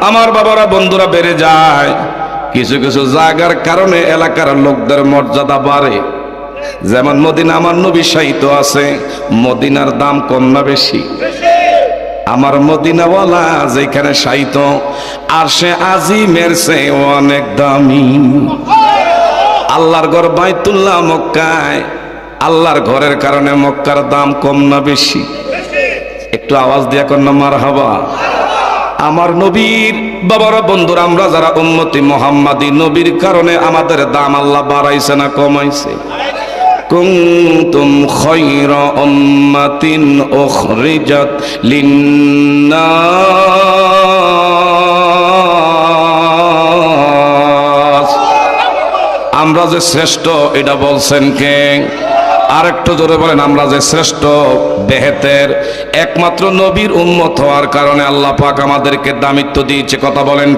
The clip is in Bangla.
আমার বাবারা বন্ধুরা বেড়ে যায়, কিছু কিছু জায়গার কারণে এলাকার লোকদের মর্যাদা বাড়ে। যেমন মদিনা আমার নবী শায়িত আছে, মদিনার দাম কম না বেশি? আমার মদিনাওয়ালা যেখানে শায়িত, আর সে আজিমের চেয়ে অনেক দামি। আল্লাহর ঘর বাইতুল্লাহ মক্কায়, আল্লাহর ঘরের কারণে মক্কার দাম কম না বেশি? একটু আওয়াজ দিয়া কর না মারহাবা। আমার নবীর বাবারা বন্ধুরা, আমরা যারা উম্মতি মুহাম্মাদি, নবীর কারণে আমাদের দাম আল্লাহ বাড়াইছে না কমাইছে? কুনতুম খায়রা উম্মাতিন উখরিজাত লিন্নাস। আমরা যে শ্রেষ্ঠ এটা বলছেন কে? আর একটু জোরে বলেন, আমরা যে শ্রেষ্ঠ বেহেতের একমাত্র নবীর উম্মত হওয়ার কারণে আল্লাহ পাক আমাদেরকে দামিত্ব দিয়েছে। কথা বলেন।